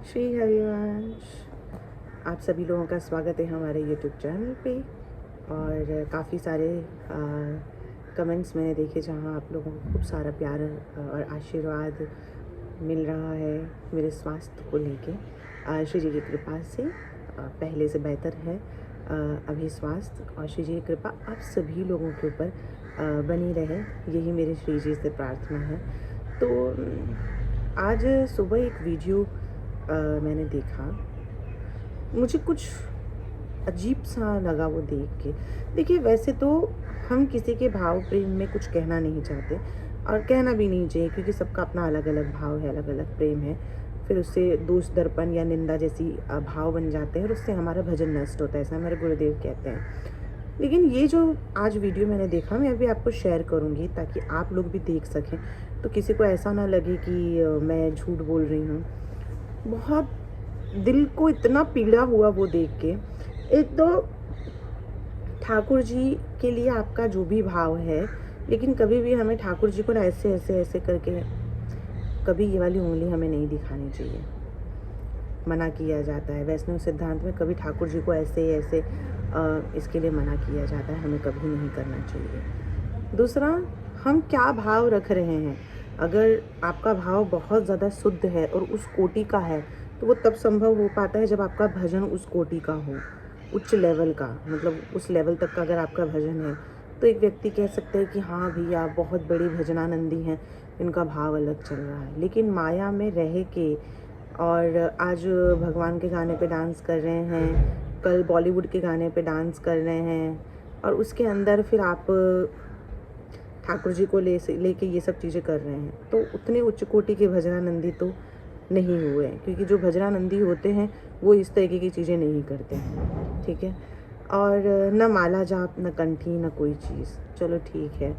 श्री हरिवंश। आप सभी लोगों का स्वागत है हमारे यूट्यूब चैनल पे। और काफ़ी सारे कमेंट्स मैंने देखे जहाँ आप लोगों को खूब सारा प्यार और आशीर्वाद मिल रहा है मेरे स्वास्थ्य को लेके। श्री जी की कृपा से पहले से बेहतर है अभी स्वास्थ्य, और श्री जी की कृपा आप सभी लोगों के ऊपर बनी रहे, यही मेरी श्री जी से प्रार्थना है। तो आज सुबह एक वीडियो मैंने देखा, मुझे कुछ अजीब सा लगा वो देख के। देखिए, वैसे तो हम किसी के भाव प्रेम में कुछ कहना नहीं चाहते और कहना भी नहीं चाहिए, क्योंकि सबका अपना अलग अलग भाव है, अलग अलग प्रेम है। फिर उससे दोष दर्पण या निंदा जैसी भाव बन जाते हैं और उससे हमारा भजन नष्ट होता है, ऐसा हमारे गुरुदेव कहते हैं। लेकिन ये जो आज वीडियो मैंने देखा, मैं अभी आपको शेयर करूँगी ताकि आप लोग भी देख सकें, तो किसी को ऐसा ना लगे कि मैं झूठ बोल रही हूँ। बहुत दिल को इतना पीड़ा हुआ वो देख के। एक तो ठाकुर जी के लिए आपका जो भी भाव है, लेकिन कभी भी हमें ठाकुर जी को ना ऐसे ऐसे ऐसे करके कभी ये वाली उंगली हमें नहीं दिखानी चाहिए। मना किया जाता है वैष्णव सिद्धांत में, कभी ठाकुर जी को ऐसे ऐसे इसके लिए मना किया जाता है, हमें कभी नहीं करना चाहिए। दूसरा, हम क्या भाव रख रहे हैं। अगर आपका भाव बहुत ज़्यादा शुद्ध है और उस कोटि का है, तो वो तब संभव हो पाता है जब आपका भजन उस कोटि का हो, उच्च लेवल का, मतलब उस लेवल तक का अगर आपका भजन है, तो एक व्यक्ति कह सकता है कि हाँ भैया बहुत बड़ी भजनानंदी हैं, इनका भाव अलग चल रहा है। लेकिन माया में रह के और आज भगवान के गाने पे डांस कर रहे हैं, कल बॉलीवुड के गाने पे डांस कर रहे हैं, और उसके अंदर फिर आप ठाकुर जी को लेके ये सब चीज़ें कर रहे हैं, तो उतने उच्च कोटि के भजनानंदी तो नहीं हुए हैं, क्योंकि जो भजनानंदी होते हैं वो इस तरीके की चीज़ें नहीं करते हैं, ठीक है। और न माला जाप, न कंठी, न कोई चीज़। चलो ठीक है,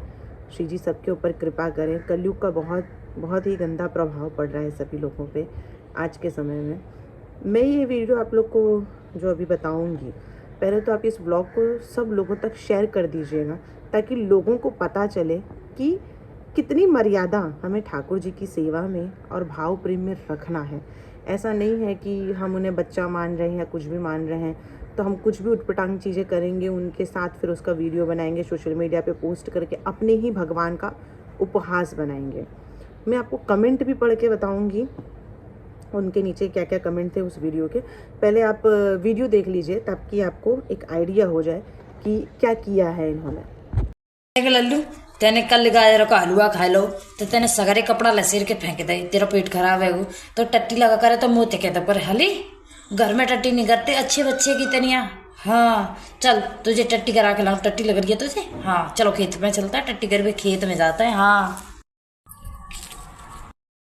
श्री जी सबके ऊपर कृपा करें। कलयुग का बहुत बहुत ही गंदा प्रभाव पड़ रहा है सभी लोगों पे आज के समय में। मैं ये वीडियो आप लोग को जो अभी बताऊंगी, पहले तो आप इस ब्लॉग को सब लोगों तक शेयर कर दीजिएगा, ताकि लोगों को पता चले कि कितनी मर्यादा हमें ठाकुर जी की सेवा में और भाव प्रेम में रखना है। ऐसा नहीं है कि हम उन्हें बच्चा मान रहे हैं या कुछ भी मान रहे हैं तो हम कुछ भी उटपटांग चीज़ें करेंगे उनके साथ, फिर उसका वीडियो बनाएंगे, सोशल मीडिया पे पोस्ट करके अपने ही भगवान का उपहास बनाएंगे। मैं आपको कमेंट भी पढ़ के बताऊंगी उनके नीचे क्या क्या कमेंट थे उस वीडियो के। पहले आप वीडियो देख लीजिए ताकि आपको एक आइडिया हो जाए कि क्या किया है इन्होंने। लल्लू, तेने कल गाजर का हलवा खा लो तो तेने सगरे कपड़ा लसीर के फेंक दे, तेरा पेट खराब है वो तो टट्टी लगा करे तो मुँह कहता पर हली घर में टट्टी नहीं करते, अच्छे बच्चे की तनिया। हाँ चल तुझे टट्टी करा के लाऊं, टट्टी लग रही है तुझे। हाँ चलो खेत में चलता है, टट्टी कर खेत में जाता है। हाँ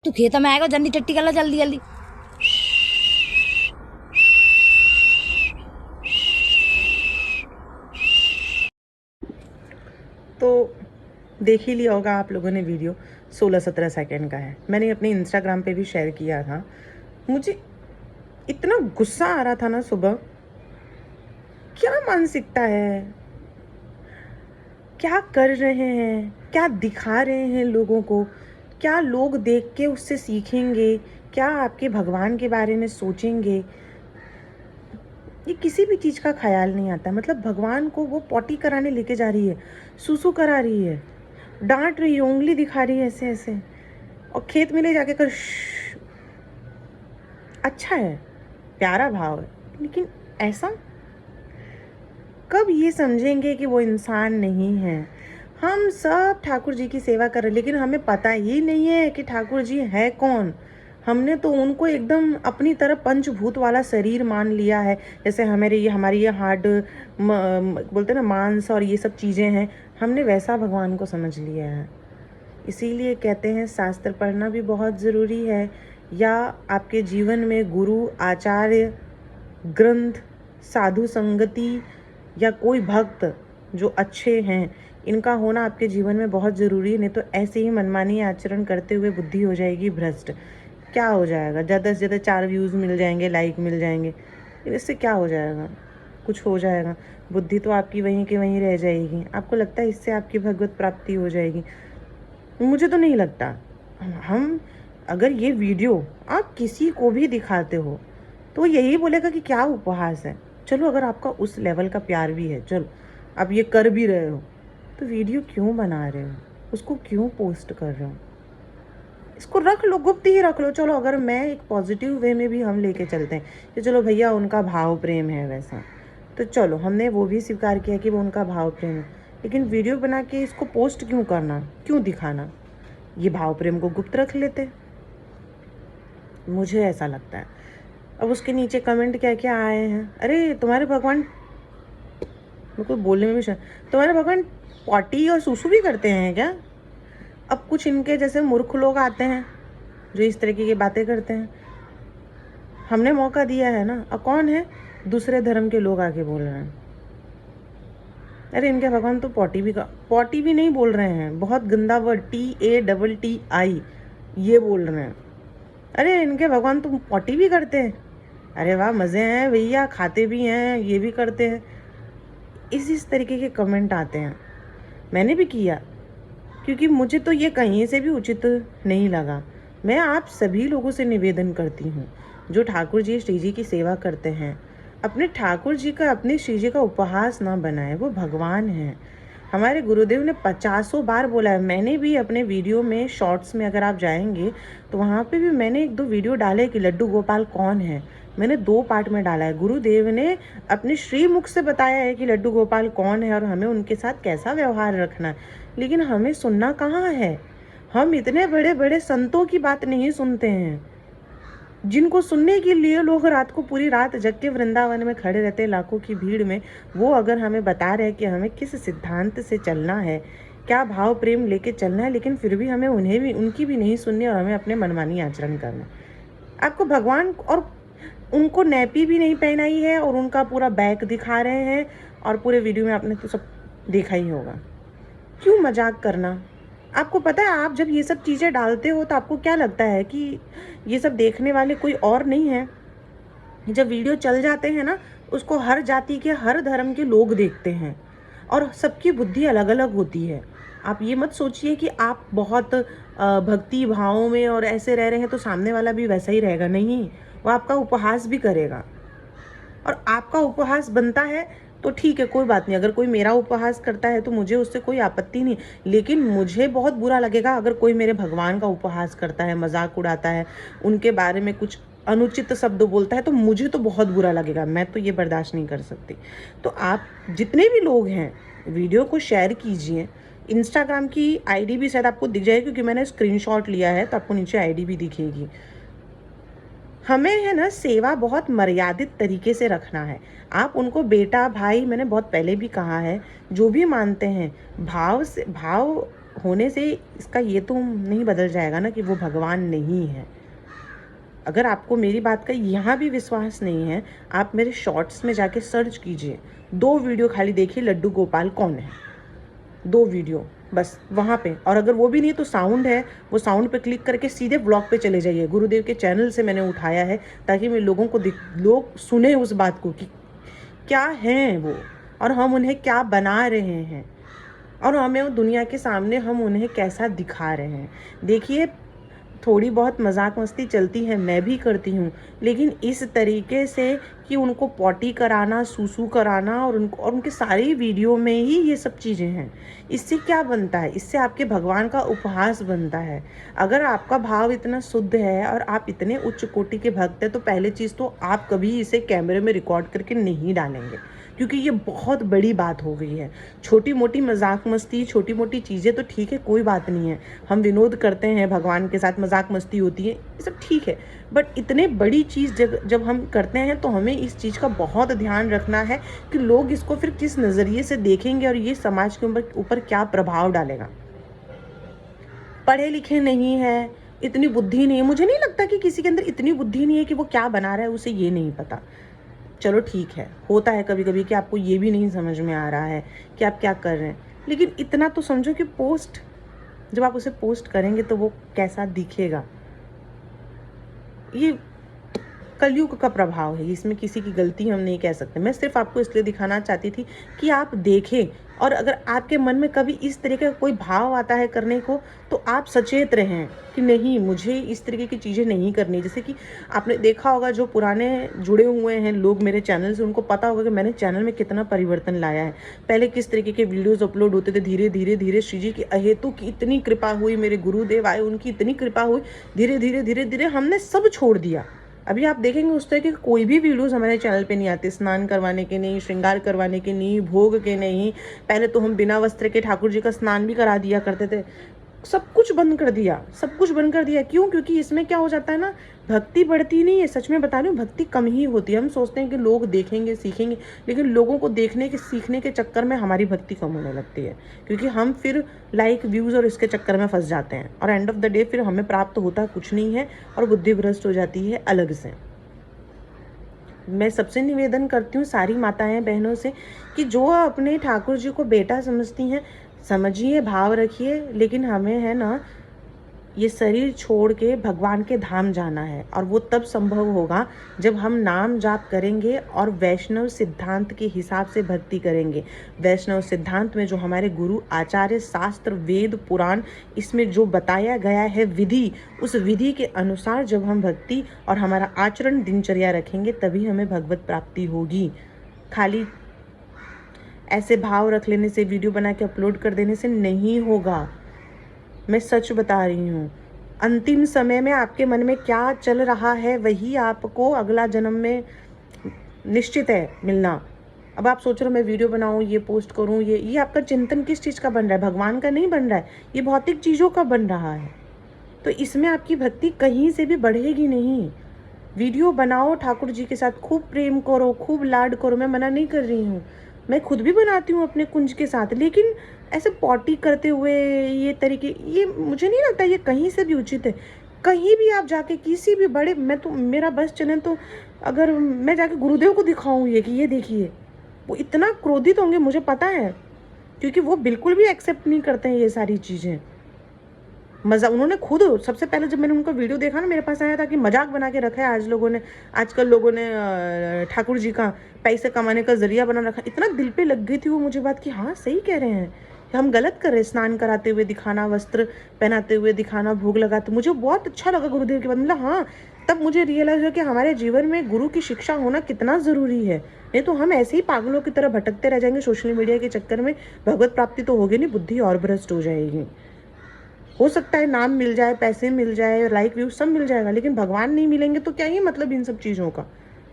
तू खेत में आएगा, जल्दी टट्टी कर ला, जल्दी जल्दी। तो देख ही लिया होगा आप लोगों ने, वीडियो 16-17 सेकंड का है। मैंने अपने इंस्टाग्राम पे भी शेयर किया था। मुझे इतना गुस्सा आ रहा था ना सुबह, क्या मानसिकता है, क्या कर रहे हैं, क्या दिखा रहे हैं लोगों को, क्या लोग देख के उससे सीखेंगे, क्या आपके भगवान के बारे में सोचेंगे, ये किसी भी चीज़ का ख्याल नहीं आता। मतलब भगवान को वो पॉटी कराने लेके जा रही है, सूसू करा रही है, डांट रही है, उंगली दिखा रही है ऐसे ऐसे, और खेत में ले जाके कर अच्छा है, प्यारा भाव है, लेकिन ऐसा कब ये समझेंगे कि वो इंसान नहीं है। हम सब ठाकुर जी की सेवा कर रहे हैं, लेकिन हमें पता ही नहीं है कि ठाकुर जी है कौन। हमने तो उनको एकदम अपनी तरफ पंचभूत वाला शरीर मान लिया है, जैसे हमारी ये हार्ड बोलते हैं ना, मांस और ये सब चीज़ें हैं, हमने वैसा भगवान को समझ लिया है। इसीलिए कहते हैं शास्त्र पढ़ना भी बहुत ज़रूरी है, या आपके जीवन में गुरु, आचार्य, ग्रंथ, साधु संगति या कोई भक्त जो अच्छे हैं, इनका होना आपके जीवन में बहुत ज़रूरी है। नहीं तो ऐसे ही मनमानी आचरण करते हुए बुद्धि हो जाएगी भ्रष्ट। क्या हो जाएगा, ज़्यादा से ज़्यादा 4 व्यूज़ मिल जाएंगे, लाइक मिल जाएंगे, इससे क्या हो जाएगा, कुछ हो जाएगा? बुद्धि तो आपकी वहीं की वहीं रह जाएगी। आपको लगता है इससे आपकी भगवत प्राप्ति हो जाएगी? मुझे तो नहीं लगता। हम अगर ये वीडियो आप किसी को भी दिखाते हो तो यही बोलेगा कि क्या उपहास है। चलो अगर आपका उस लेवल का प्यार भी है, चलो आप ये कर भी रहे हो, तो वीडियो क्यों बना रहे हो, उसको क्यों पोस्ट कर रहे हो? इसको रख लो, गुप्त ही रख लो। चलो अगर मैं एक पॉजिटिव वे में भी हम लेके चलते हैं कि चलो भैया उनका भाव प्रेम है वैसा, तो चलो हमने वो भी स्वीकार किया कि वो उनका भाव प्रेम है, लेकिन वीडियो बना के इसको पोस्ट क्यों करना, क्यों दिखाना? ये भाव प्रेम को गुप्त रख लेते, मुझे ऐसा लगता है। अब उसके नीचे कमेंट क्या क्या आए हैं, अरे तुम्हारे भगवान, मेरे को बोलने में भी तुम्हारे भगवान पॉटी और सूसू भी करते हैं क्या? अब कुछ इनके जैसे मूर्ख लोग आते हैं जो इस तरीके की बातें करते हैं। हमने मौका दिया है ना, अब कौन है? दूसरे धर्म के लोग आके बोल रहे हैं। अरे इनके भगवान तो पॉटी भी नहीं बोल रहे हैं, बहुत गंदा वर्ड TATTI ये बोल रहे हैं। अरे इनके भगवान तो पॉटी भी करते हैं। अरे वाह, मज़े हैं भैया, खाते भी हैं, ये भी करते हैं। इस तरीके के कमेंट आते हैं। मैंने भी किया, क्योंकि मुझे तो ये कहीं से भी उचित नहीं लगा। मैं आप सभी लोगों से निवेदन करती हूँ जो ठाकुर जी श्री जी की सेवा करते हैं, अपने ठाकुर जी का, अपने श्री जी का उपहास ना बनाए। वो भगवान हैं। हमारे गुरुदेव ने 50 बार बोला है। मैंने भी अपने वीडियो में, शॉर्ट्स में अगर आप जाएंगे तो वहाँ पे भी मैंने 1-2 वीडियो डाले कि लड्डू गोपाल कौन है। मैंने 2 पार्ट में डाला है। गुरुदेव ने अपने श्रीमुख से बताया है कि लड्डू गोपाल कौन है और हमें उनके साथ कैसा व्यवहार रखना है, लेकिन हमें सुनना कहाँ है। हम इतने बड़े बड़े संतों की बात नहीं सुनते हैं, जिनको सुनने के लिए लोग रात को पूरी रात जग के वृंदावन में खड़े रहते हैं लाखों की भीड़ में। वो अगर हमें बता रहे हैं कि हमें किस सिद्धांत से चलना है, क्या भाव प्रेम लेके चलना है, लेकिन फिर भी हमें उनकी भी नहीं सुननी और हमें अपने मनमानी आचरण करना। आपको भगवान और उनको नैपी भी नहीं पहनाई है और उनका पूरा बैक दिखा रहे हैं, और पूरे वीडियो में आपने तो सब देखा ही होगा। क्यों मजाक करना? आपको पता है आप जब ये सब चीज़ें डालते हो तो आपको क्या लगता है कि ये सब देखने वाले कोई और नहीं है? जब वीडियो चल जाते हैं ना, उसको हर जाति के, हर धर्म के लोग देखते हैं और सबकी बुद्धि अलग अलग होती है। आप ये मत सोचिए कि आप बहुत भक्ति भावों में और ऐसे रह रहे हैं तो सामने वाला भी वैसा ही रहेगा। नहीं, वो आपका उपहास भी करेगा और आपका उपहास बनता है तो ठीक है, कोई बात नहीं। अगर कोई मेरा उपहास करता है तो मुझे उससे कोई आपत्ति नहीं, लेकिन मुझे बहुत बुरा लगेगा अगर कोई मेरे भगवान का उपहास करता है, मजाक उड़ाता है, उनके बारे में कुछ अनुचित शब्द बोलता है, तो मुझे तो बहुत बुरा लगेगा। मैं तो ये बर्दाश्त नहीं कर सकती। तो आप जितने भी लोग हैं, वीडियो को शेयर कीजिए। इंस्टाग्राम की ID भी शायद आपको दिख जाएगी, क्योंकि मैंने स्क्रीनशॉट लिया है तो आपको नीचे ID भी दिखेगी। हमें है ना सेवा बहुत मर्यादित तरीके से रखना है। आप उनको बेटा भाई, मैंने बहुत पहले भी कहा है, जो भी मानते हैं, भाव होने से इसका ये तो नहीं बदल जाएगा ना कि वो भगवान नहीं है। अगर आपको मेरी बात का यहाँ भी विश्वास नहीं है, आप मेरे शॉर्ट्स में जाके सर्च कीजिए, 2 वीडियो खाली देखिए लड्डू गोपाल कौन है, 2 वीडियो बस वहाँ पे। और अगर वो भी नहीं तो साउंड है, वो साउंड पे क्लिक करके सीधे ब्लॉग पे चले जाइए। गुरुदेव के चैनल से मैंने उठाया है ताकि मैं लोग सुने उस बात को कि क्या हैं वो और हम उन्हें क्या बना रहे हैं और हमें दुनिया के सामने हम उन्हें कैसा दिखा रहे हैं। देखिए, थोड़ी बहुत मजाक मस्ती चलती है, मैं भी करती हूँ, लेकिन इस तरीके से कि उनको पॉटी कराना, सूसू कराना और उनके सारी वीडियो में ही ये सब चीज़ें हैं, इससे क्या बनता है? इससे आपके भगवान का उपहास बनता है। अगर आपका भाव इतना शुद्ध है और आप इतने उच्च कोटि के भक्त हैं, तो पहले चीज़ तो आप कभी इसे कैमरे में रिकॉर्ड करके नहीं डालेंगे, क्योंकि ये बहुत बड़ी बात हो गई है। छोटी मोटी मजाक मस्ती, छोटी मोटी चीज़ें तो ठीक है, कोई बात नहीं है, हम विनोद करते हैं, भगवान के साथ मजाक मस्ती होती है, ये सब ठीक है। बट इतने बड़ी चीज़ जब हम करते हैं तो हमें इस चीज़ का बहुत ध्यान रखना है कि लोग इसको फिर किस नज़रिए से देखेंगे और ये समाज के ऊपर क्या प्रभाव डालेगा। पढ़े लिखे नहीं है, इतनी बुद्धि नहीं है, मुझे नहीं लगता कि किसी के अंदर इतनी बुद्धि नहीं है कि वो क्या बना रहा है उसे ये नहीं पता। चलो ठीक है, होता है कभी कभी कि आपको ये भी नहीं समझ में आ रहा है कि आप क्या कर रहे हैं, लेकिन इतना तो समझो कि पोस्ट, जब आप उसे पोस्ट करेंगे तो वो कैसा दिखेगा। ये कलयुग का प्रभाव है, इसमें किसी की गलती हम नहीं कह सकते। मैं सिर्फ आपको इसलिए दिखाना चाहती थी कि आप देखें, और अगर आपके मन में कभी इस तरीके का कोई भाव आता है करने को, तो आप सचेत रहें कि नहीं, मुझे इस तरीके की चीज़ें नहीं करनी। जैसे कि आपने देखा होगा, जो पुराने जुड़े हुए हैं लोग मेरे चैनल से, उनको पता होगा कि मैंने चैनल में कितना परिवर्तन लाया है। पहले किस तरीके के वीडियोज़ अपलोड होते थे, धीरे धीरे धीरे श्री जी की अहेतु की इतनी कृपा हुई, मेरे गुरुदेव आए, उनकी इतनी कृपा हुई, धीरे धीरे धीरे धीरे हमने सब छोड़ दिया। अभी आप देखेंगे उस तरह के कोई भी वीडियोस हमारे चैनल पे नहीं आते, स्नान करवाने के नहीं, श्रृंगार करवाने के नहीं, भोग के नहीं। पहले तो हम बिना वस्त्र के ठाकुर जी का स्नान भी करा दिया करते थे। सब कुछ बंद कर दिया, सब कुछ बंद कर दिया। क्यों? क्योंकि इसमें क्या हो जाता है ना, भक्ति बढ़ती नहीं है। सच में बता रही हूँ, भक्ति कम ही होती है। हम सोचते हैं कि लोग देखेंगे सीखेंगे, लेकिन लोगों को देखने के सीखने के चक्कर में हमारी भक्ति कम होने लगती है, क्योंकि हम फिर लाइक व्यूज़ और इसके चक्कर में फंस जाते हैं, और एंड ऑफ द डे फिर हमें प्राप्त होता कुछ नहीं है और बुद्धि भ्रष्ट हो जाती है अलग से। मैं सबसे निवेदन करती हूँ सारी माताएं बहनों से कि जो अपने ठाकुर जी को बेटा समझती हैं, समझिए, भाव रखिए, लेकिन हमें है ना ये शरीर छोड़ के भगवान के धाम जाना है। और वो तब संभव होगा जब हम नाम जाप करेंगे और वैष्णव सिद्धांत के हिसाब से भक्ति करेंगे। वैष्णव सिद्धांत में जो हमारे गुरु आचार्य, शास्त्र, वेद, पुराण, इसमें जो बताया गया है विधि, उस विधि के अनुसार जब हम भक्ति और हमारा आचरण दिनचर्या रखेंगे, तभी हमें भगवत प्राप्ति होगी। खाली ऐसे भाव रख लेने से, वीडियो बना के अपलोड कर देने से नहीं होगा। मैं सच बता रही हूँ, अंतिम समय में आपके मन में क्या चल रहा है वही आपको अगला जन्म में निश्चित है मिलना। अब आप सोच रहे हो मैं वीडियो बनाऊँ, ये पोस्ट करूँ, ये आपका चिंतन किस चीज़ का बन रहा है? भगवान का नहीं बन रहा है, ये भौतिक चीज़ों का बन रहा है। तो इसमें आपकी भक्ति कहीं से भी बढ़ेगी नहीं। वीडियो बनाओ, ठाकुर जी के साथ खूब प्रेम करो, खूब लाड करो, मैं मना नहीं कर रही हूँ। मैं खुद भी बनाती हूँ अपने कुंज के साथ, लेकिन ऐसे पॉटी करते हुए ये तरीके, ये मुझे नहीं लगता ये कहीं से भी उचित है। कहीं भी आप जाके किसी भी बड़े, मैं तो, मेरा बस चले तो अगर मैं जाके गुरुदेव को दिखाऊँ ये कि ये देखिए, वो इतना क्रोधित होंगे, मुझे पता है, क्योंकि वो बिल्कुल भी एक्सेप्ट नहीं करते हैं ये सारी चीज़ें। मज़ा उन्होंने खुद, सबसे पहले जब मैंने उनका वीडियो देखा ना, मेरे पास आया था कि मजाक बना के रखा है आजकल लोगों ने ठाकुर जी का पैसे कमाने का जरिया बना रखा। इतना दिल पे लग गई थी वो मुझे बात कि हाँ सही कह रहे हैं, हम गलत कर रहे हैं। स्नान कराते हुए दिखाना, वस्त्र पहनाते हुए दिखाना, भोग लगाते, मुझे बहुत अच्छा लगा गुरुदेव के बाद। मतलब हाँ, तब मुझे रियलाइज हुआ कि हमारे जीवन में गुरु की शिक्षा होना कितना ज़रूरी है। नहीं तो हम ऐसे ही पागलों की तरह भटकते रह जाएंगे सोशल मीडिया के चक्कर में। भगवत प्राप्ति तो होगी नहीं, बुद्धि और भ्रष्ट हो जाएगी। हो सकता है नाम मिल जाए, पैसे मिल जाए, लाइक व्यू सब मिल जाएगा, लेकिन भगवान नहीं मिलेंगे तो क्या ही मतलब इन सब चीज़ों का?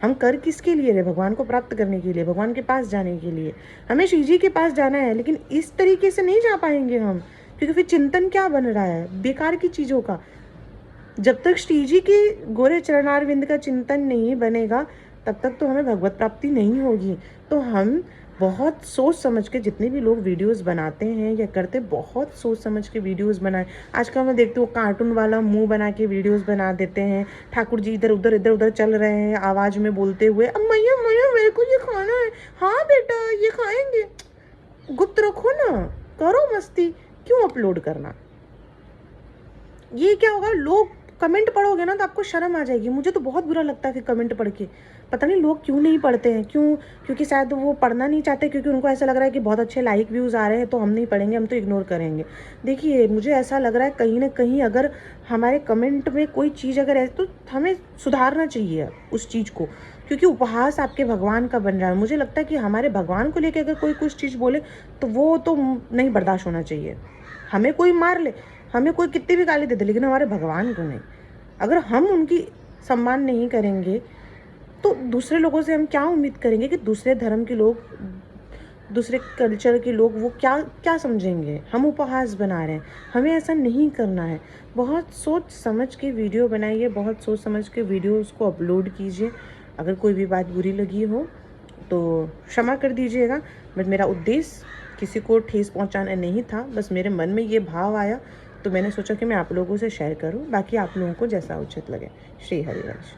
हम कर किसके लिए रहे? भगवान को प्राप्त करने के लिए, भगवान के पास जाने के लिए। हमें श्री जी के पास जाना है, लेकिन इस तरीके से नहीं जा पाएंगे हम, क्योंकि फिर चिंतन क्या बन रहा है बेकार की चीज़ों का। जब तक श्री जी के गोरे चरणारविंद का चिंतन नहीं बनेगा, तब तक तो हमें भगवत प्राप्ति नहीं होगी। तो हम बहुत सोच समझ के, जितने भी लोग वीडियोस बनाते हैं या करते, बहुत सोच समझ के वीडियोस बनाएं। आजकल मैं देखती हूँ कार्टून वाला मुंह बना के वीडियोस बना देते हैं। ठाकुर जी इधर उधर चल रहे हैं आवाज़ में बोलते हुए, अब मैया मेरे को ये खाना है, हाँ बेटा ये खाएंगे। गुप्त रखो ना, करो मस्ती, क्यों अपलोड करना? ये क्या होगा, लोग कमेंट पढ़ोगे ना तो आपको शर्म आ जाएगी। मुझे तो बहुत बुरा लगता है कि कमेंट पढ़ के, पता नहीं लोग क्यों नहीं पढ़ते हैं। क्यों? क्योंकि शायद वो पढ़ना नहीं चाहते, क्योंकि उनको ऐसा लग रहा है कि बहुत अच्छे लाइक व्यूज़ आ रहे हैं तो हम नहीं पढ़ेंगे, हम तो इग्नोर करेंगे। देखिए, मुझे ऐसा लग रहा है कहीं ना कहीं अगर हमारे कमेंट में कोई चीज़ अगर है तो हमें सुधारना चाहिए उस चीज़ को, क्योंकि उपहास आपके भगवान का बन रहा है। मुझे लगता है कि हमारे भगवान को लेकर अगर कोई कुछ चीज़ बोले तो वो तो नहीं बर्दाश्त होना चाहिए। हमें कोई मार ले, हमें कोई कितनी भी गाली दे दे, लेकिन हमारे भगवान को नहीं। अगर हम उनकी सम्मान नहीं करेंगे तो दूसरे लोगों से हम क्या उम्मीद करेंगे कि दूसरे धर्म के लोग, दूसरे कल्चर के लोग वो क्या समझेंगे? हम उपहास बना रहे हैं, हमें ऐसा नहीं करना है। बहुत सोच समझ के वीडियो बनाइए, बहुत सोच समझ के वीडियो उसको अपलोड कीजिए। अगर कोई भी बात बुरी लगी हो तो क्षमा कर दीजिएगा, बट मेरा उद्देश्य किसी को ठेस पहुंचाना नहीं था। बस मेरे मन में ये भाव आया तो मैंने सोचा कि मैं आप लोगों से शेयर करूं, बाकी आप लोगों को जैसा उचित लगे। श्री हरिवंश।